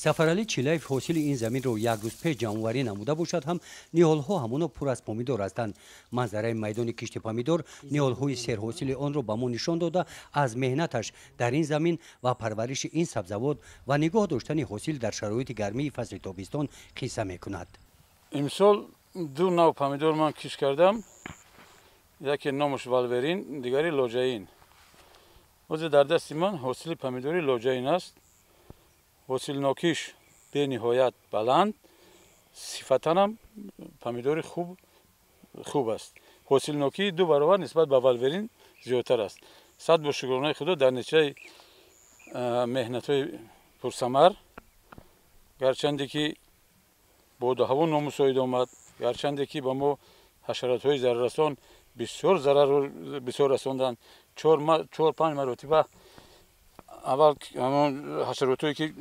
سفرعلی چیلاєв حاصل این زمین رو یک روز پیش جمع‌آوری نموده باشد هم نیال‌ها همون پر از پامیدور هستند. منظره میدان کشت پامیدور نیال‌های سرحاصل آن رو به ما نشان داده از مهنتش در این زمین و پرورش این سبزوات و نگاه داشتن حاصل در شرایط گرمی فصل تابستان قصه می‌کند. امسال دو نوع پامیدور من کش کردم. یکی نامش والورین، دیگری لاجئین. واسه در دست من حاصل پامیدوری لاجئین است. حاصل نوکیش به نهایت بلند، صفتاً هم پامیدوری خوب است. حاصل نوکی دو برابر نسبت به والورین زیادتر است. صد با شکرانه خدا در نتیجه مهنت‌های پرثمر، گرچند که باد و هوا نامساعد آمد، گرچند که به ما حشرات‌های ضرررسان بسیار ضرر بسیار رساندند. 4-5 مرتبه اول همون حشراتایی که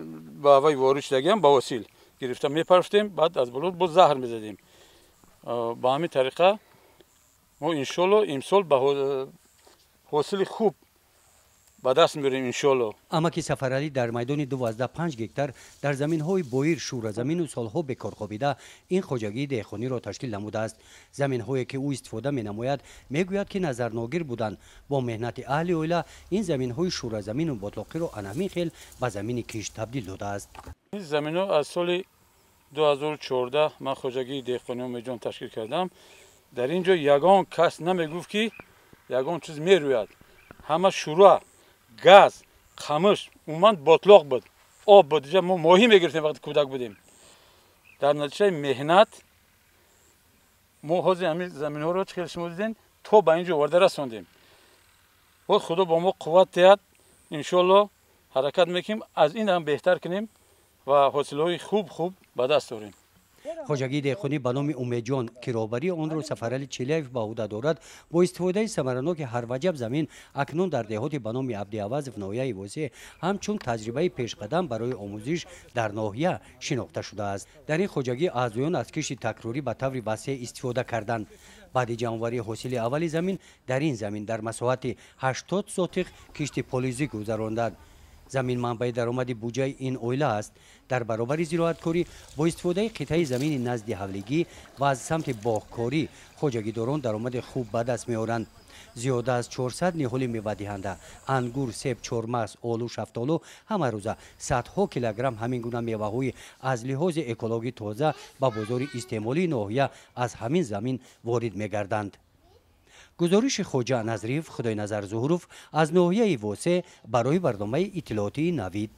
به هوای وارد شدگیم با وسیل گرفتم میپرفتیم، بعد از بالا با زهر میزدیم. با همین طریقه ما انشالله امسال به حاصل خوب به دست میبریم انشالله. اما که سفرعلی در میدان 12.5 هکتار در زمین‌های بویر شور زمین و سالها بکار خوابیده این خواجگی دهخانی را تشکیل نموده است. زمین‌هایی که او استفاده می‌نماید میگوید که نظرناگیر بودند. با مهنت اهل اویلا این زمین‌های شور زمین و باطلاقی را انمی خیل به زمین کشت تبدیل داده است. این زمین‌ها از سال 2014 من خواجگی دهخانی میجان تشکیل کردم. در اینجا یگان کس نمیگفت که یگان چیز میروید. همه شورا، گاز، خمش، عموماً باطلاق بود. آب بود. ما ماهی میگرفتیم وقتی کودک بودیم. در نتیجه مهنت ما حاضر همین زمین‌ها رو چه شما دیدین تا به اینجا آورده رساندیم. و خدا با ما قوت دهد. انشالله حرکت میکنیم از این هم بهتر کنیم و حاصل‌های خوب به دست آوریم. خواجگی دهخانی به نام امیدجان که رهبری آن را سفرعلی چیلاєв به عهده دارد با استفاده ثمرناک هر وجب زمین اکنون در دهات به نام عبدیعوض و ناحیه واسع همچون تجربه پیشقدم برای آموزش در ناحیه شناخته شده است. در این خواجگی اعضایان از کشت تکراری به طور وسیع استفاده کردند. بعد جمع‌آوری حاصل اول زمین در این زمین در مساحت 80 سوتق کشت پولیزی گذراندند. زمین منبع درآمد بودجه این اویلا است. در برابر زراعتکاری با استفاده قطعه زمین نزد حولگی و از سمت باغکاری خواجگیداران درآمد خوب به دست می‌آورند. زیاده از 400 نهال میوه دهنده، انگور، سیب، چهارمغز، آلو، شفتالو همه روزه صدها کیلوگرم همین گونه میوه‌های از لحاظ اکولوژی تازه به بازار استعمالی ناحیه از همین زمین وارد می‌گردند. گزارش خواجه نظریف خدای نظر ظهوروف از ناحیه واسع برای برنامه اطلاعاتی نوید.